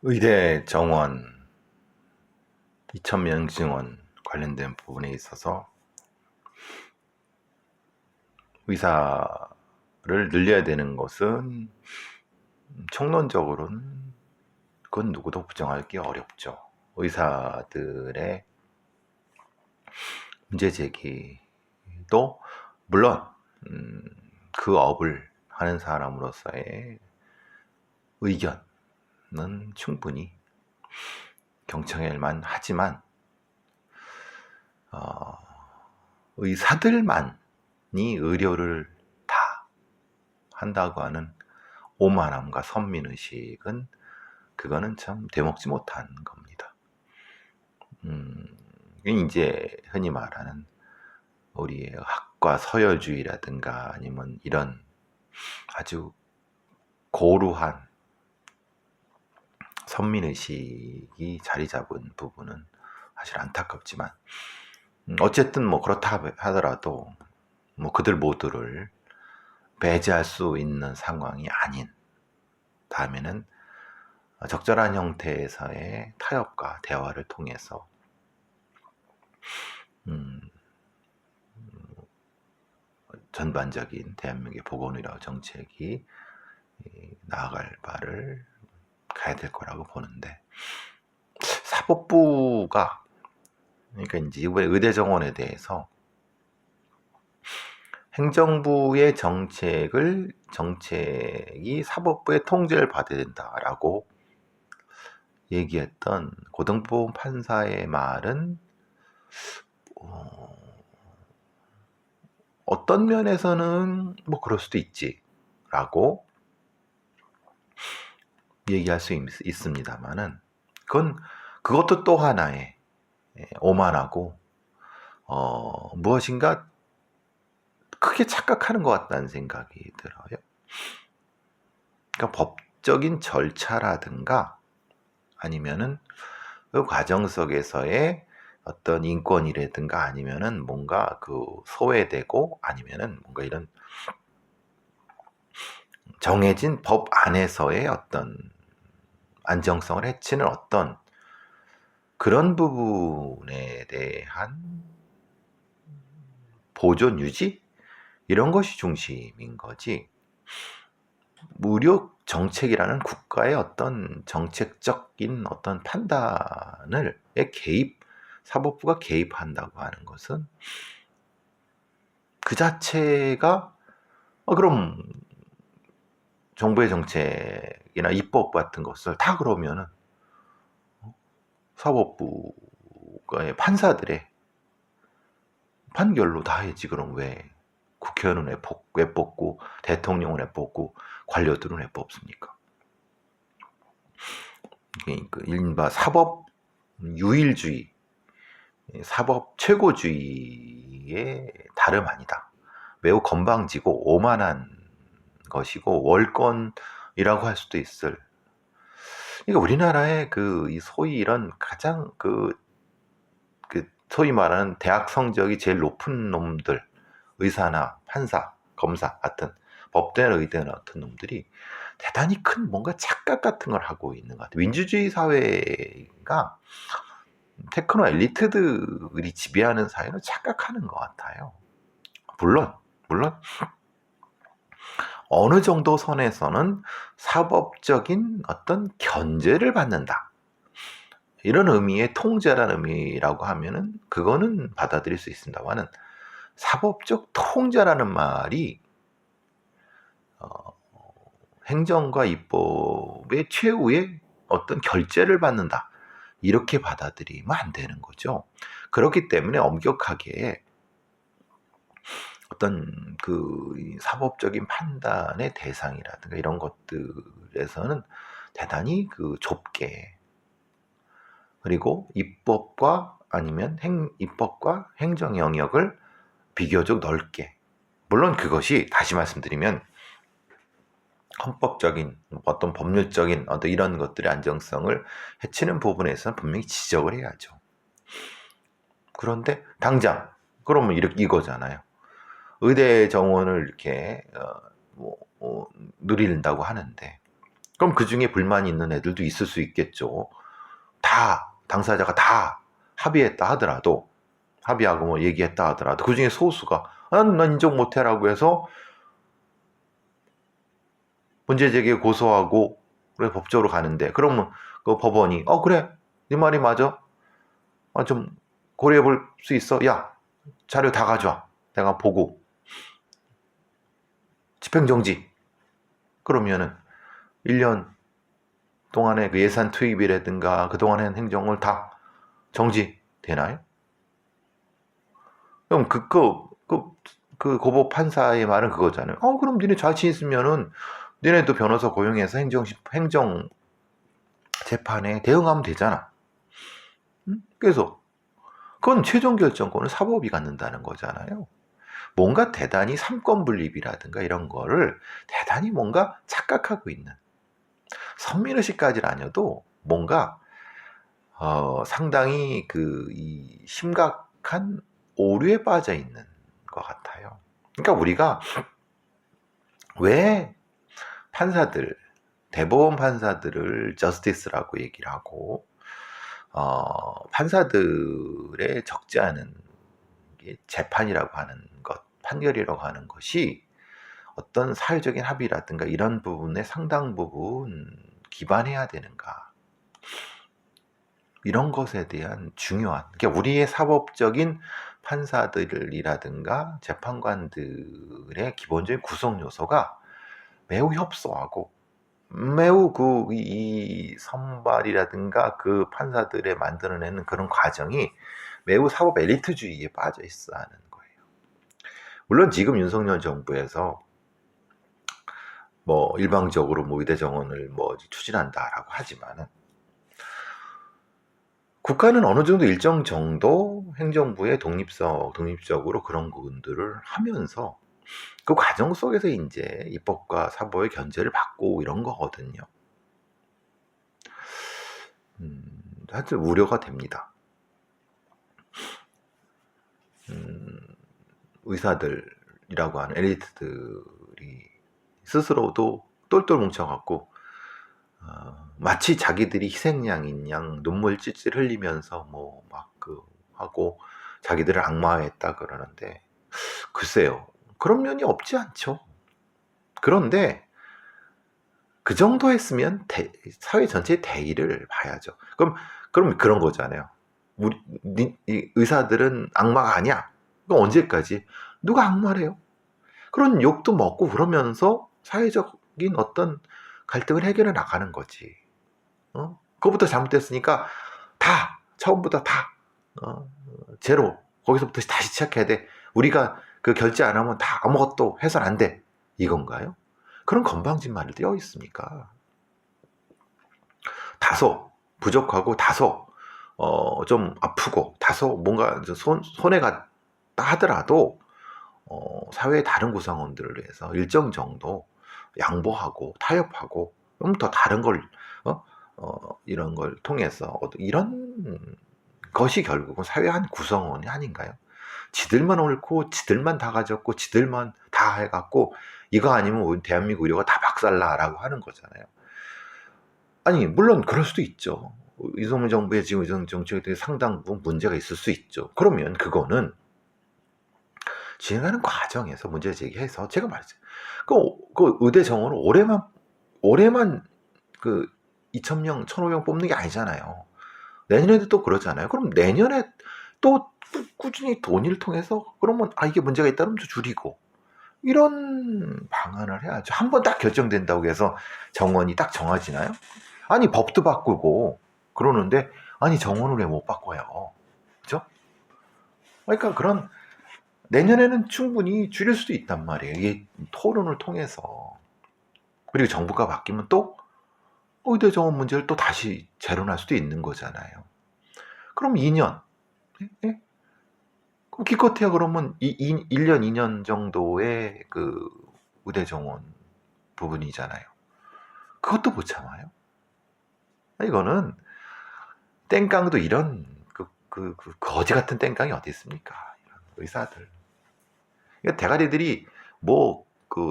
의대 정원, 2,000명 증원 관련된 부분에 있어서 의사를 늘려야 되는 것은 총론적으로는 그건 누구도 부정하기 어렵죠. 의사들의 문제 제기도 물론 그 업을 하는 사람으로서의 의견은 충분히 경청할 하지만 의사들만이 의료를 다 한다고 하는 오만함과 선민의식은 그거는 참 되먹지 못한 겁니다. 이제 흔히 말하는 우리의 학과 서열주의라든가 아니면 이런 아주 고루한 선민의식이 자리 잡은 부분은 사실 안타깝지만 어쨌든 뭐 그렇다 하더라도 뭐 그들 모두를 배제할 수 있는 상황이 아닌 다음에는 적절한 형태에서의 타협과 대화를 통해서 전반적인 대한민국의 보건의료 정책이 나아갈 바를 가야 될 거라고 보는데, 사법부가 그러니까 이제 이번에 의대 정원에 대해서 행정부의 정책이 사법부의 통제를 받아야 된다라고 얘기했던 고등법원 판사의 말은 어떤 면에서는 뭐 그럴 수도 있지라고 얘기할 수 있습니다만은 그것도 또 하나의 오만하고 무엇인가 크게 착각하는 것 같다는 생각이 들어요. 그러니까 법적인 절차라든가 아니면은 그 과정 속에서의 어떤 인권이라든가 아니면은 뭔가 그 소외되고 아니면은 뭔가 이런 정해진 법 안에서의 어떤 안정성을 해치는 어떤 그런 부분에 대한 보존 유지 이런 것이 중심인 거지, 무료 정책이라는 국가의 어떤 정책적인 어떤 판단을 사법부가 개입한다고 하는 것은 그 자체가 그럼 정부의 정책이나 입법 같은 것을 다 그러면은 사법부의 판사들의 판결로 다 해지. 그럼 왜 국회의원은 왜 뽑고 대통령은 왜 뽑고 관료들은 왜 뽑습니까? 이른바 사법 유일주의, 사법 최고주의의 다름 아니다. 매우 건방지고 오만한 것이고 월권이라고 할 수도 있을. 그러니까 우리나라의 이 소위 이런 가장 소위 말하는 대학 성적이 제일 높은 놈들, 의사나 판사, 검사 같은 법대나 의대나 같은 놈들이 대단히 큰 뭔가 착각 같은 걸 하고 있는 것 같아요. 민주주의 사회가 테크노 엘리트들이 지배하는 사회는 착각하는 것 같아요. 물론 어느 정도 선에서는 사법적인 어떤 견제를 받는다, 이런 의미의 통제라는 의미라고 하면은 그거는 받아들일 수 있습니다만은, 사법적 통제라는 말이 행정과 입법의 최후의 어떤 결재를 받는다, 이렇게 받아들이면 안 되는 거죠. 그렇기 때문에 엄격하게 어떤 사법적인 판단의 대상이라든가 이런 것들에서는 대단히 좁게, 그리고 입법과 행정 영역을 비교적 넓게, 물론 그것이 다시 말씀드리면 헌법적인 어떤 법률적인 어떤 이런 것들의 안정성을 해치는 부분에서는 분명히 지적을 해야죠. 그런데 당장 그러면 이거잖아요. 의대 정원을 이렇게 누린다고 하는데, 그럼 그 중에 불만이 있는 애들도 있을 수 있겠죠. 다 당사자가 다 합의했다 하더라도, 합의하고 뭐 얘기했다 하더라도 그 중에 소수가 난 인정 못해라고 해서 문제 제기에 고소하고 그래 법적으로 가는데, 그러면 그 법원이 그래 네 말이 맞아, 좀 고려해 볼 수 있어, 야 자료 다 가져와, 내가 보고 집행정지. 그러면은 1년 동안의 그 예산 투입이라든가 그동안의 행정을 다 정지되나요? 그럼 그 고법 판사의 말은 그거잖아요. 그럼 니네 자신 있으면은 니네도 변호사 고용해서 행정 재판에 대응하면 되잖아. 응? 그래서 그건 최종 결정권을 사법이 갖는다는 거잖아요. 뭔가 대단히 삼권 분립이라든가 이런 거를 대단히 뭔가 착각하고 있는, 선민의식까지는 아니어도 뭔가 상당히 이 심각한 오류에 빠져 있는 것 같아요. 그러니까 우리가 왜 판사들, 대법원 판사들을 저스티스라고 얘기를 하고, 판사들의 적지 않은 재판이라고 하는 것, 판결이라고 하는 것이 어떤 사회적인 합의라든가 이런 부분에 상당 부분 기반해야 되는가, 이런 것에 대한 중요한, 그러니까 우리의 사법적인 판사들이라든가 재판관들의 기본적인 구성 요소가 매우 협소하고, 매우 이 선발이라든가 그 판사들의 만들어내는 그런 과정이 매우 사법 엘리트주의에 빠져 있어 하는 거예요. 물론 지금 윤석열 정부에서 뭐 일방적으로 뭐 의대 정원을 뭐 추진한다라고 하지만은, 국가는 어느 정도 일정 정도 행정부의 독립적으로 그런 부분들을 하면서 그 과정 속에서 이제 입법과 사법의 견제를 받고 이런 거거든요. 하여튼 우려가 됩니다. 의사들이라고 하는 엘리트들이 스스로도 똘똘 뭉쳐갖고 마치 자기들이 희생양인 양 눈물 찔찔 흘리면서 뭐 막 하고 자기들을 악마화했다 그러는데, 글쎄요, 그런 면이 없지 않죠. 그런데 그 정도 했으면 사회 전체의 대의를 봐야죠. 그럼 그런 거잖아요. 이 의사들은 악마가 아니야. 그럼 언제까지? 누가 악마래요? 그런 욕도 먹고 그러면서 사회적인 어떤 갈등을 해결해 나가는 거지. 그거부터 잘못됐으니까 처음부터 제로, 거기서부터 다시 시작해야 돼. 우리가 그 결제 안 하면 다 아무것도 해선 안 돼. 이건가요? 그런 건방진 말을 떼어 있습니까? 다소 부족하고 다소 좀 아프고 다소 뭔가 손해가 하더라도 사회의 다른 구성원들을 위해서 일정 정도 양보하고 타협하고 좀 더 다른 걸 이런 걸 통해서 이런 것이 결국은 사회의 한 구성원이 아닌가요? 지들만 옳고 지들만 다 가졌고 지들만 다 해갖고 이거 아니면 대한민국 의료가 다 박살나라고 하는 거잖아요. 아니 물론 그럴 수도 있죠. 이승만 정부의 지금 의정 정책에 대해 상당 부분 문제가 있을 수 있죠. 그러면 그거는 진행하는 과정에서 문제 제기해서, 제가 말했어요. 그 의대 정원을 올해만 그 2,000명, 1,500명 뽑는 게 아니잖아요. 내년에도 또 그러잖아요. 그럼 내년에 또 꾸준히 돈을 통해서 그러면 이게 문제가 있다면 좀 줄이고 이런 방안을 해야죠. 한 번 딱 결정된다고 해서 정원이 딱 정해지나요? 아니 법도 바꾸고 그러는데 정원을 왜 못 바꿔요? 그죠? 그러니까 그런 내년에는 충분히 줄일 수도 있단 말이에요. 이게 토론을 통해서. 그리고 정부가 바뀌면 또 의대 정원 문제를 또 다시 재론할 수도 있는 거잖아요. 그럼 2년. 예? 그럼 기껏해야 그러면 1년, 2년 정도의 그 의대 정원 부분이잖아요. 그것도 못 참아요. 이거는 땡깡도 이런 거지 같은 땡깡이 어디 있습니까? 이런 의사들. 그러니까 대가리들이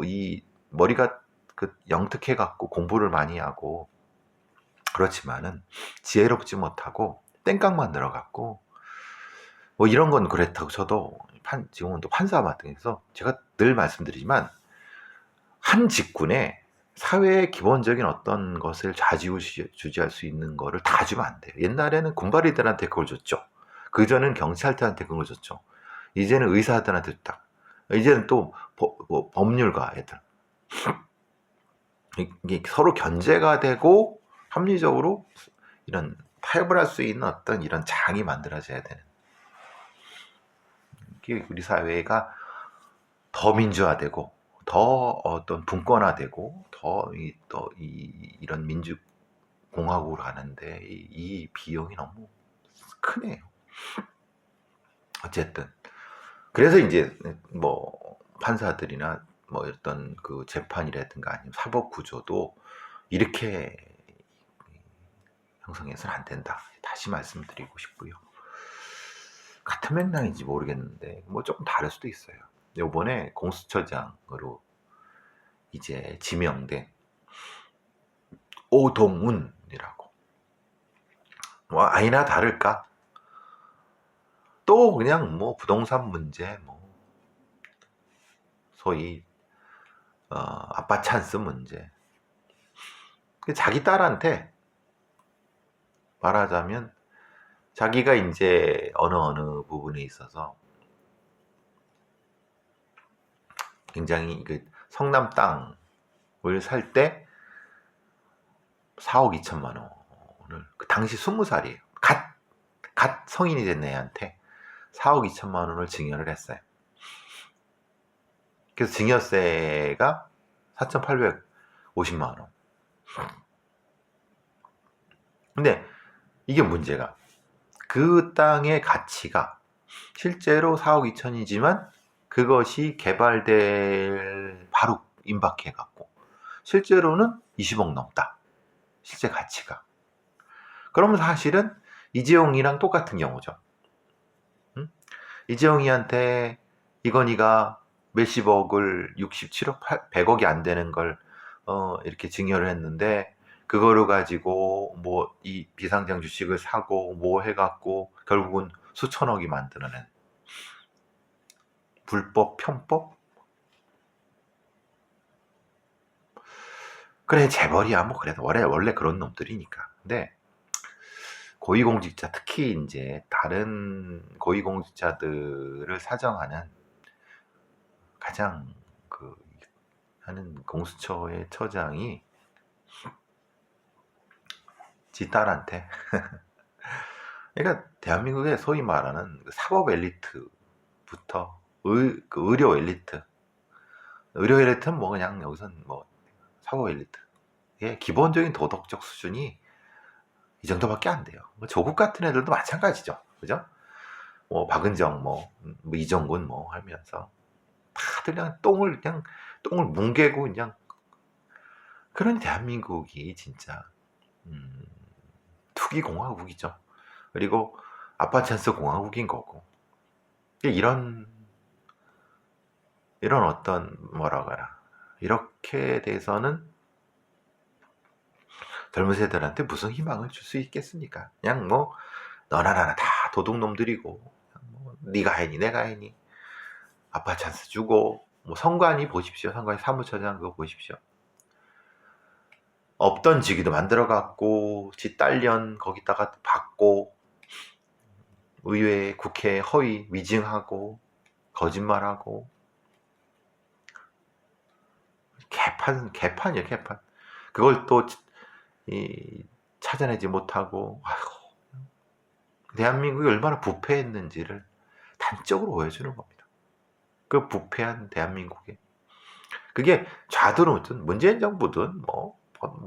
이 머리가 그 영특해갖고 공부를 많이 하고 그렇지만은 지혜롭지 못하고 땡깡만 들어갔고 뭐 이런 건 그렇다고 쳐도 지금은 또 판사 맡으면서 제가 늘 말씀드리지만 한 직군에 사회의 기본적인 어떤 것을 좌지우지할 수 있는 거를 다 주면 안 돼요. 옛날에는 군발이들한테 그걸 줬죠. 그전엔 경찰들한테 그걸 줬죠. 이제는 의사들한테 줬다. 이제는 또 법률가 애들. 이게 서로 견제가 되고 합리적으로 이런 타협을 할 수 있는 어떤 이런 장이 만들어져야 되는. 이게 우리 사회가 더 민주화되고 더 어떤 분권화되고 이런 민주 공화국으로 가는데 이 비용이 너무 크네요. 어쨌든 그래서 이제 뭐 판사들이나 뭐 어떤 그 재판이라든가 아니면 사법 구조도 이렇게 형성해서는 안 된다. 다시 말씀드리고 싶고요. 같은 맥락인지 모르겠는데 뭐 조금 다를 수도 있어요. 요번에 공수처장으로 이제 지명된 오동훈이라고. 뭐 아니나 다를까 또 그냥 뭐 부동산 문제 뭐 소위 아빠 찬스 문제 자기 딸한테 말하자면 자기가 이제 어느 부분에 있어서 굉장히 그 성남 땅을 살 때 4억 2천만 원을 그 당시 20살이에요. 갓 성인이 된 애한테 4억 2천만 원을 증여를 했어요. 그래서 증여세가 4,850만 원. 근데 이게 문제가 그 땅의 가치가 실제로 4억 2천이지만 그것이 개발될 바로 임박해갖고 실제로는 20억 넘다. 실제 가치가. 그러면 사실은 이재용이랑 똑같은 경우죠. 응? 이재용이한테 이건희가 몇십억을 67억, 100억이 안 되는 걸 이렇게 증여를 했는데 그거를 가지고 뭐 이 비상장 주식을 사고 뭐 해갖고 결국은 수천억이 만들어낸 불법 편법? 그래 재벌이야 뭐 그래도 원래 그런 놈들이니까. 근데 고위공직자 특히 이제 다른 고위공직자들을 사정하는 가장 그 하는 공수처의 처장이 지 딸한테 그러니까 대한민국의 소위 말하는 사법 엘리트부터 그 의료 엘리트는 뭐 그냥 여기선 뭐 사법 엘리트의 기본적인 도덕적 수준이 이 정도밖에 안 돼요. 뭐 조국 같은 애들도 마찬가지죠. 그죠? 뭐 박은정 뭐 이정군 뭐 하면서 다들 그냥 똥을 뭉개고 그냥 그런 대한민국이 진짜 투기 공화국이죠. 그리고 아빠 찬스 공화국인 거고 이런 어떤 뭐라 그러나 이렇게 돼서는 젊은 세대들한테 무슨 희망을 줄 수 있겠습니까? 그냥 뭐 너나 나나 다 도둑놈들이고 뭐 네가 했니 내가 했니 아빠 찬스 주고 뭐 선관위 보십시오. 선관위 사무처장 그거 보십시오. 없던 직위도 만들어갖고 지 딸년 거기다가 받고 의회 국회 허위 위증하고 거짓말하고 개판이에요 개판. 그걸 또 찾아내지 못하고 아이고, 대한민국이 얼마나 부패했는지를 단적으로 보여주는 겁니다. 그 부패한 대한민국에 그게 좌든 문재인 정부든 뭐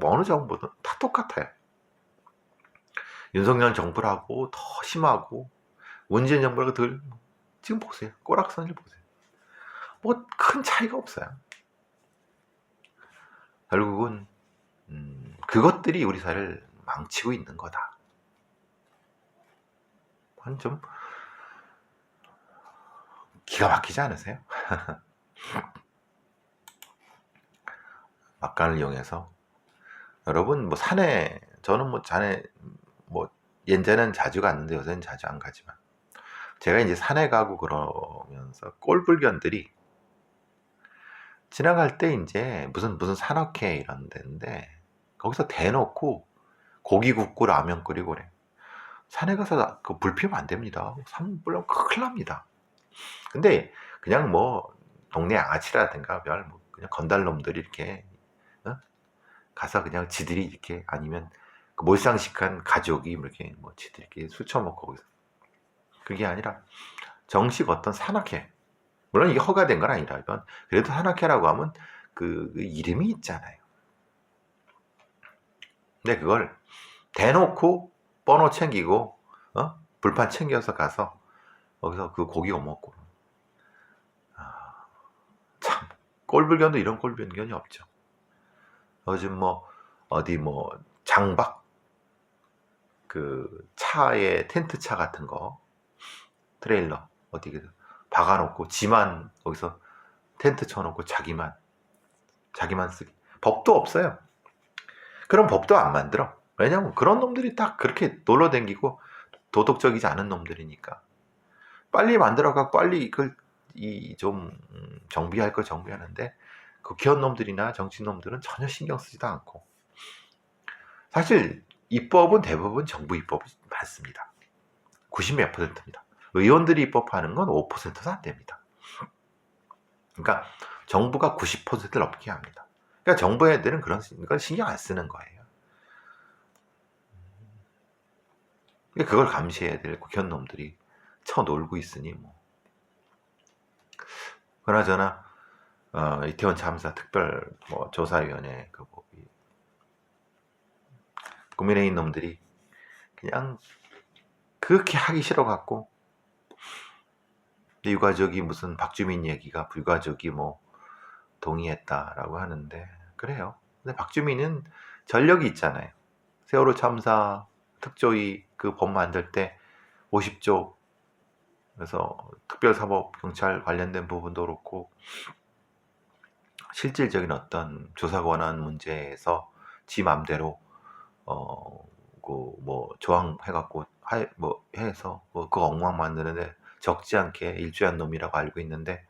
어느 정부든 다 똑같아요. 윤석열 정부라고 더 심하고 문재인 정부라고 덜 지금 보세요. 꼬락선을 보세요. 뭐 큰 차이가 없어요. 결국은 그것들이 우리 사회를 망치고 있는 거다. 좀 기가 막히지 않으세요? 막간을 이용해서 여러분 뭐 산에 저는 뭐 산에 뭐 옛날에는 자주 갔는데 요새는 자주 안 가지만 제가 이제 산에 가고 그러면서 꼴불견들이 지나갈 때 이제 무슨 산악회 이런 데인데 거기서 대놓고 고기 굽고 라면 끓이고 그래. 산에 가서 그 불 피우면 안 됩니다. 산 불면 큰일 납니다. 근데 그냥 뭐 동네 양아치라든가 뭐 그냥 건달놈들이 이렇게 어? 가서 그냥 지들이 이렇게 아니면 그 몰상식한 가족이 이렇게 뭐 지들이 이렇게 술 처먹고 거기서 그게 아니라 정식 어떤 산악회 물론 이게 허가된 건 아니라 이건 그래도 산악회라고 하면 그 이름이 있잖아요. 근데 그걸 대놓고 번호 챙기고 불판 챙겨서 가서 거기서 그 고기 먹고 참 꼴불견도 이런 꼴불견이 없죠. 요즘 뭐 어디 뭐 장박 그 차에 텐트 차 같은 거 트레일러 어디 박아놓고 지만 거기서 텐트 쳐놓고 자기만 쓰기 법도 없어요. 그런 법도 안 만들어. 왜냐면 그런 놈들이 딱 그렇게 놀러 댕기고 도덕적이지 않은 놈들이니까 빨리 만들어가 빨리 이걸 좀 정비할 걸 정비하는데 국회의원 놈들이나 정치 놈들은 전혀 신경 쓰지도 않고 사실 입법은 대부분 정부 입법이 많습니다. 90몇 %입니다. 의원들이 입법하는 건 5%도 안 됩니다. 그러니까 정부가 90%를 넘게 합니다. 그러니까 정부 애들은 그런 걸 신경 안 쓰는 거예요. 그걸 감시해야 될 국회의원 놈들이 쳐놀고 있으니 뭐. 그나저나 이태원 참사 특별 뭐 조사위원회 그 국민의힘 놈들이 그냥 그렇게 하기 싫어갖고 유가족이 무슨 박주민 얘기가 불가족이 뭐 동의했다라고 하는데 그래요. 근데 박주민은 전력이 있잖아요. 세월호 참사 특조위 그 법 만들 때 50조 그래서 특별사법경찰 관련된 부분도 그렇고 실질적인 어떤 조사 권한 문제에서 지 맘대로 뭐 조항 해갖고 뭐 해서 그 엉망 만드는데 적지 않게 일조한 놈이라고 알고 있는데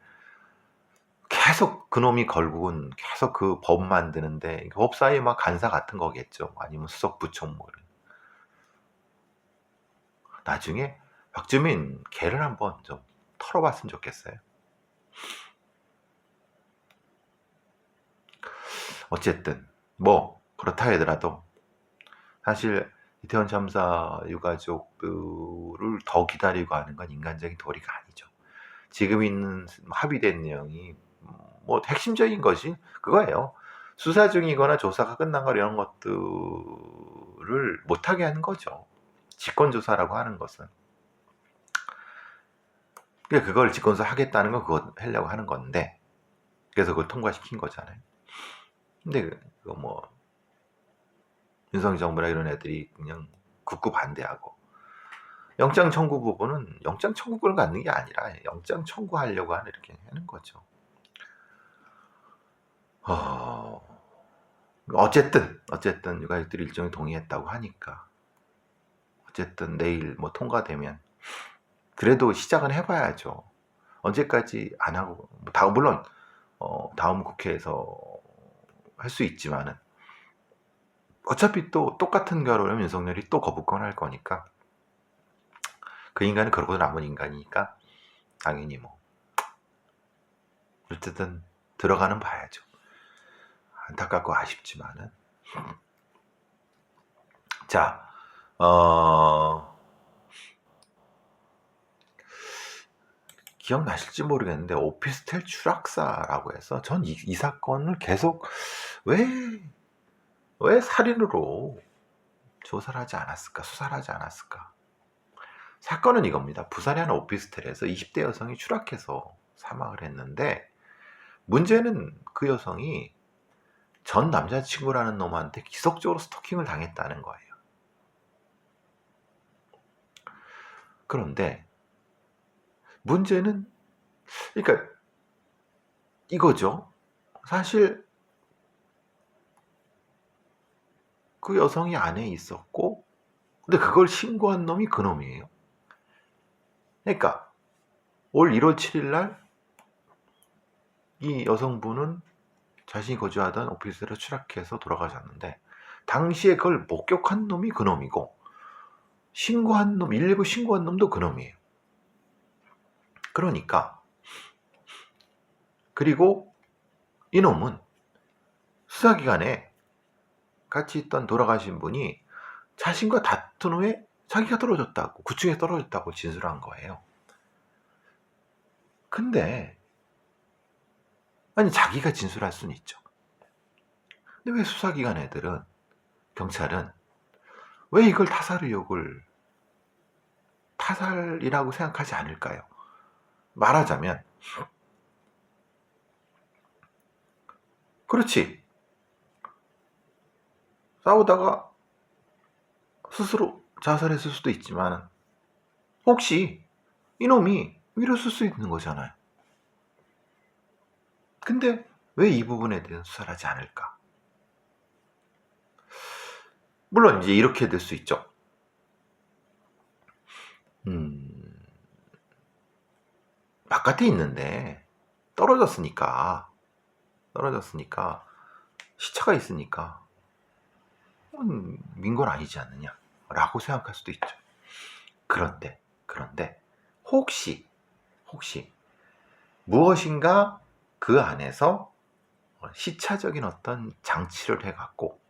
계속 그 놈이 결국은 계속 그 법 만드는데 법 사이에 막 간사 같은 거겠죠. 아니면 수석 부총 뭐 나중에 박주민 걔를 한번 좀 털어봤으면 좋겠어요. 어쨌든 뭐 그렇다 하더라도 사실 이태원 참사 유가족들을 더 기다리고 하는 건 인간적인 도리가 아니죠. 지금 있는 합의된 내용이 뭐 핵심적인 것이 그거예요. 수사 중이거나 조사가 끝난 거 이런 것들을 못하게 하는 거죠. 직권조사라고 하는 것은. 그걸 직권조사 하겠다는 건 그거 하려고 하는 건데 그래서 그걸 통과시킨 거잖아요. 근데 그거 뭐 윤석열 정부나 이런 애들이 그냥 극구 반대하고 영장 청구 부분은 영장 청구권을 갖는 게 아니라 영장 청구하려고 하는 이렇게 하는 거죠. 어쨌든 유가족들이 일정이 동의했다고 하니까 어쨌든 내일 뭐 통과되면 그래도 시작은 해봐야죠. 언제까지 안 하고 물론 다음 국회에서 할 수 있지만은 어차피 또 똑같은 결혼을 윤석열이 또 거부권 할 거니까 그 인간은 그러고 남은 인간이니까 당연히 뭐 어쨌든 들어가는 봐야죠. 안타깝고 아쉽지만은 자 기억나실지 모르겠는데 오피스텔 추락사라고 해서 전 이 사건을 계속 왜 살인으로 조사를 하지 않았을까 수사를 하지 않았을까. 사건은 이겁니다. 부산의 한 오피스텔에서 20대 여성이 추락해서 사망을 했는데 문제는 그 여성이 전 남자친구라는 놈한테 기속적으로 스토킹을 당했다는 거예요. 그런데 문제는 그러니까 이거죠. 사실 그 여성이 안에 있었고, 근데 그걸 신고한 놈이 그 놈이에요. 그러니까 올 1월 7일 날 이 여성분은 자신이 거주하던 오피스텔에 추락해서 돌아가셨는데, 당시에 그걸 목격한 놈이 그 놈이고, 신고한 놈, 119 신고한 놈도 그 놈이에요. 그러니까, 그리고 이놈은 수사기관에 같이 있던 돌아가신 분이 자신과 다툰 후에 자기가 떨어졌다고, 9층에 떨어졌다고 진술한 거예요. 근데 아니, 자기가 진술할 수는 있죠. 근데 왜 수사기관 애들은, 경찰은 왜 이걸 타살이라고 생각하지 않을까요? 말하자면, 그렇지, 싸우다가 스스로 자살했을 수도 있지만 혹시 이놈이 위로 쓸 수 있는 거잖아요. 근데 왜 이 부분에 대해서 수사를 하지 않을까? 물론 이제 이렇게 될 수 있죠. 바깥에 있는데 떨어졌으니까 시차가 있으니까 민건 아니지 않느냐 라고 생각할 수도 있죠. 그런데 혹시 무엇인가 그 안에서 시차적인 어떤 장치를 해갖고,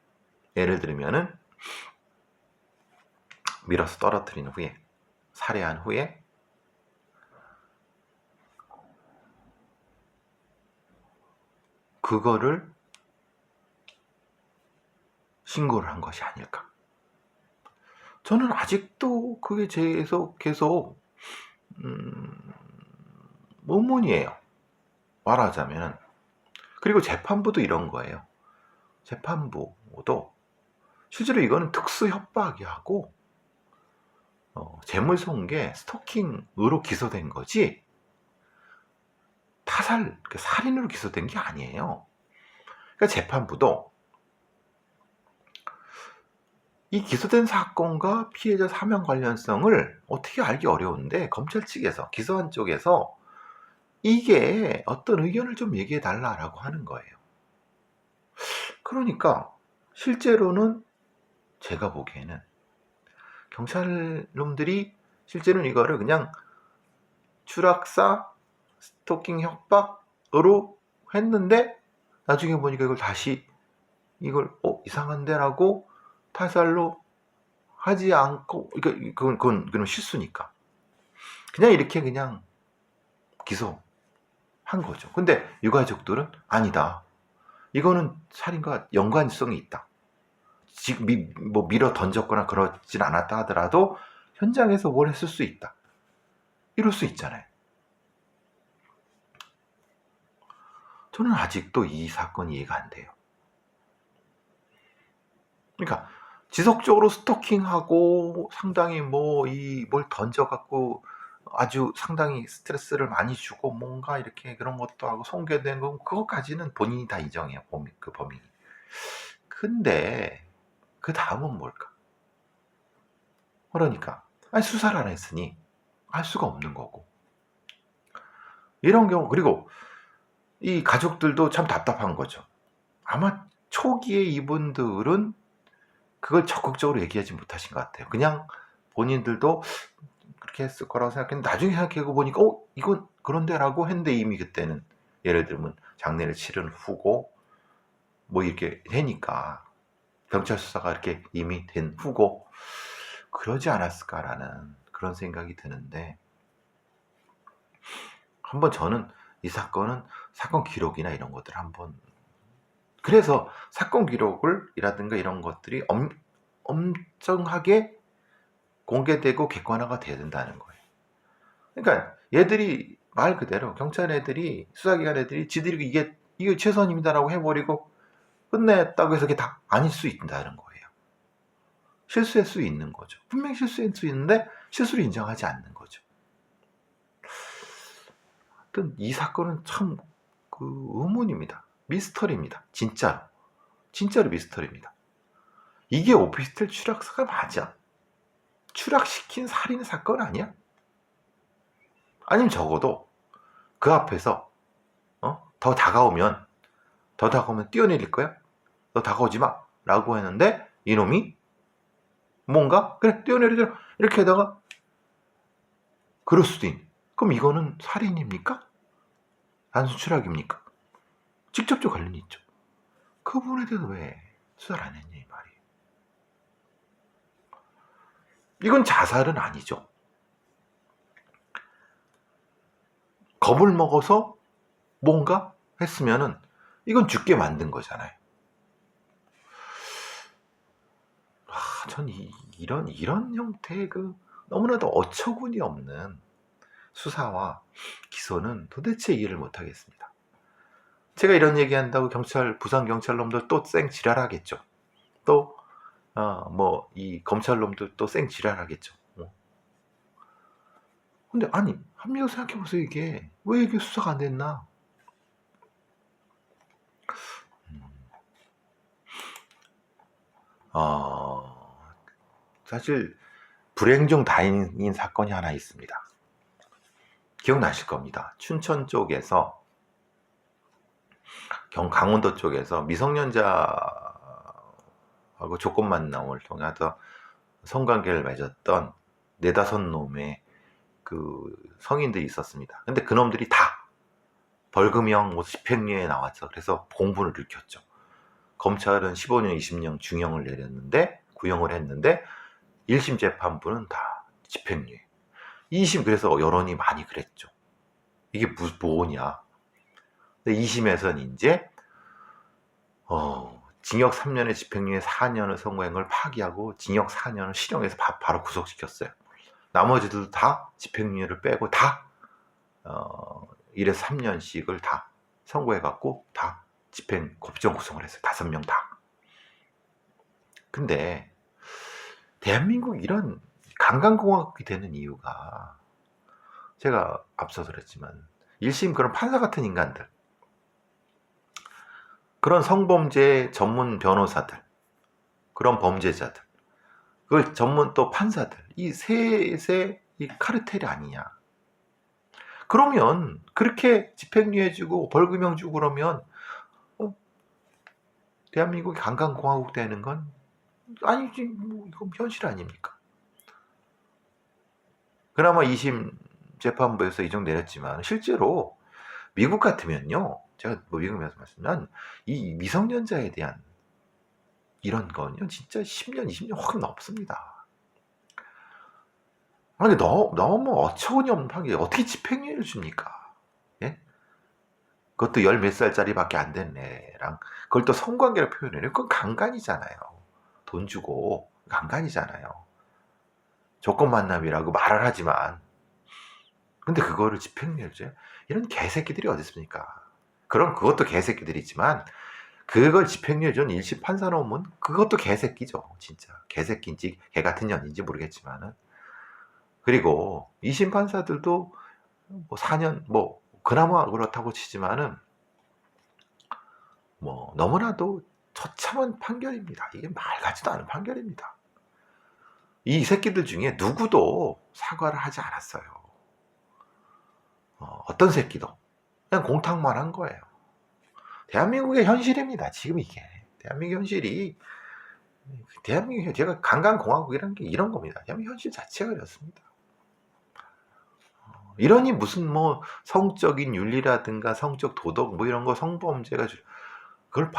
예를 들면은 밀어서 떨어뜨린 후에, 살해한 후에 그거를 신고를 한 것이 아닐까. 저는 아직도 그게 계속 의문이에요. 말하자면. 그리고 재판부도 이런 거예요. 재판부도 실제로 이거는 특수 협박이하고 재물손괴, 스토킹으로 기소된 거지 살인으로 기소된 게 아니에요. 그러니까 재판부도 이 기소된 사건과 피해자 사명 관련성을 어떻게 알기 어려운데, 검찰 측에서, 기소한 쪽에서 이게 어떤 의견을 좀 얘기해 달라라고 하는 거예요. 그러니까 실제로는 제가 보기에는 경찰 놈들이 실제로는 이거를 그냥 추락사, 스토킹 협박으로 했는데, 나중에 보니까 이걸 다시 이상한데 라고 타살로 하지 않고, 그건 실수니까 그냥 이렇게 그냥 기소한 거죠. 근데 유가족들은 아니다, 이거는 살인과 연관성이 있다, 지금 밀어 던졌거나 그러진 않았다 하더라도 현장에서 뭘 했을 수 있다, 이럴 수 있잖아요. 저는 아직도 이 사건이 이해가 안 돼요. 그러니까 지속적으로 스토킹하고 상당히 뭘 던져갖고 아주 상당히 스트레스를 많이 주고 뭔가 이렇게 그런 것도 하고 손괴된 거, 그것까지는 본인이 다 인정해요, 그 범인이. 근데 그 다음은 뭘까? 그러니까 수사를 안 했으니 알 수가 없는 거고, 이런 경우. 그리고 이 가족들도 참 답답한 거죠. 아마 초기에 이분들은 그걸 적극적으로 얘기하지 못하신 것 같아요. 그냥 본인들도 그렇게 했을 거라고 생각했는데, 나중에 생각해 보니까 이건 그런데라고 했는데, 이미 그때는 예를 들면 장례를 치른 후고 이렇게 되니까, 경찰 수사가 이렇게 이미 된 후고 그러지 않았을까라는 그런 생각이 드는데, 한번 저는 이 사건은 사건 기록이나 이런 것들을 한번, 그래서 사건 기록이라든가 이런 것들이 엄청하게 공개되고 객관화가 돼야 된다는 거예요. 그러니까 얘들이 말 그대로, 경찰 애들이, 수사기관 애들이 지들이 이게 최선입니다라고 해버리고 끝냈다고 해서 그게 다 아닐 수 있다는 거예요. 실수할 수 있는 거죠. 분명히 실수할 수 있는데 실수를 인정하지 않는 거죠. 하여튼 이 사건은 참 의문입니다. 미스터리입니다. 진짜로 미스터리입니다. 이게 오피스텔 추락사가 맞아? 추락시킨 살인 사건 아니야? 아니면 적어도 그 앞에서 더 다가오면 뛰어내릴 거야? 너 다가오지 마 라고 했는데 이놈이 뭔가 그래 뛰어내리자 이렇게 하다가 그럴 수도 있네. 그럼 이거는 살인입니까? 단순 추락입니까? 직접적 관련이 있죠. 그 부분에 대해서 왜 수사를 안 했냐 이 말이. 이건 자살은 아니죠. 겁을 먹어서 뭔가 했으면은 이건 죽게 만든 거잖아요. 전 이런 형태의 너무나도 어처구니 없는 수사와 기소는 도대체 이해를 못 하겠습니다. 제가 이런 얘기한다고 부산경찰놈들 또 쌩 지랄하겠죠. 또 이 검찰놈들 또 쌩 지랄하겠죠. 근데 아니 한미국 생각해보세요. 이게 왜 이게 수사가 안 됐나? 사실 불행 중 다행인 사건이 하나 있습니다. 기억나실 겁니다. 춘천 쪽에서 강원도 쪽에서 미성년자하고 조건 만남을 통해서 성관계를 맺었던 4-5놈의 성인들이 있었습니다. 근데 그놈들이 다 벌금형 집행유예에 나왔죠. 그래서 공분을 일으켰죠. 검찰은 15년, 20년 중형을 내렸는데 구형을 했는데 1심 재판부는 다 집행유예. 2심 그래서 여론이 많이 그랬죠. 이게 뭐냐. 2심에서는 이제 징역 3년에 집행유예 4년을 선고한 걸 파기하고 징역 4년을 실형해서 바로 구속시켰어요. 나머지들도 다 집행유예를 빼고 다 1에서 3년씩을 다 선고해갖고 다 법정 구속을 했어요. 5명 다. 근데 대한민국 이런 강간공화국이 되는 이유가 제가 앞서서 그랬지만 1심 그런 판사 같은 인간들, 그런 성범죄 전문 변호사들, 그런 범죄자들, 그걸 전문 또 판사들, 이 셋의 이 카르텔이 아니냐. 그러면 그렇게 집행유예 주고 벌금형 주고 그러면 대한민국이 강간공화국 되는 건 아니지. 이건 현실 아닙니까? 그나마 2심 재판부에서 이정 내렸지만 실제로 미국 같으면요, 제가 미국에서 말씀드리면 이 미성년자에 대한 이런 건요 진짜 10년 20년 확 넘습니다. 아니 너무 어처구니 없는 판결이 어떻게 집행유예를 줍니까? 예? 그것도 10 몇 살짜리밖에 안 된 애랑 그걸 또 성관계로 표현해요. 그건 강간이잖아요. 돈 주고 강간이잖아요. 조건 만남이라고 말을 하지만 근데 그거를 집행유예를 줘요? 이런 개새끼들이 어디 있습니까? 그것도 개새끼들이지만 그걸 집행유예 준 1심 판사 놓으면 그것도 개새끼죠. 진짜 개새끼인지 개같은 년인지 모르겠지만은. 그리고 2심 판사들도 4년 그나마 그렇다고 치지만은 너무나도 처참한 판결입니다. 이게 말 같지도 않은 판결입니다. 이 새끼들 중에 누구도 사과를 하지 않았어요. 어떤 새끼도 그냥 공탁만 한 거예요. 대한민국의 현실입니다. 지금 이게 대한민국 현실이 제가 강간공화국이라는 게 이런 겁니다. 대한민국 현실 자체가 그렇습니다. 이러니 무슨 성적인 윤리라든가 성적 도덕 이런 거 성범죄가 그게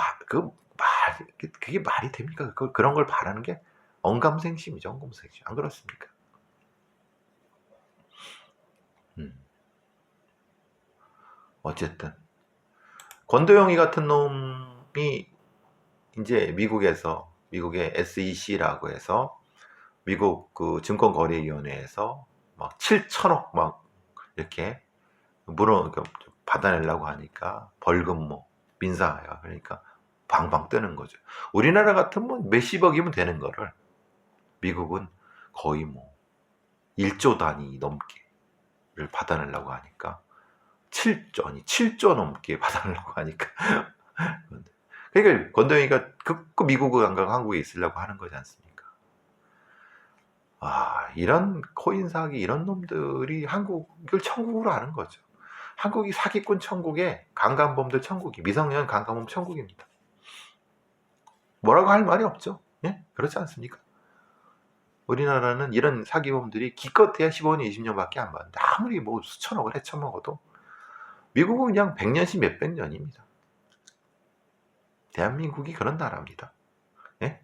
말이 됩니까? 그런 걸 바라는 게 언감생심이죠. 언감생심. 안 그렇습니까? 어쨌든 권도영이 같은 놈이 이제 미국의 SEC라고 해서 미국 증권거래위원회에서 막 7천억 이렇게 받아내려고 하니까 벌금 민사야. 그러니까 방방 뜨는 거죠. 우리나라 같으면 몇십억이면 되는 거를 미국은 거의 1조 단위 넘게를 받아내려고 하니까 7조 넘게 받아내려고 하니까 그러니까 건더기가 극구 미국을 안 가고 한국에 있으려고 하는 거지 않습니까? 이런 코인 사기 이런 놈들이 한국을 천국으로 하는 거죠. 한국이 사기꾼 천국에 강간범들 천국이 미성년 강간범 천국입니다. 뭐라고 할 말이 없죠. 예? 그렇지 않습니까? 우리나라는 이런 사기범들이 기껏해야 15년, 20년밖에 안 받는데 아무리 뭐 수천억을 헤쳐먹어도 미국은 그냥 100년씩 몇백 년입니다. 대한민국이 그런 나라입니다. 예?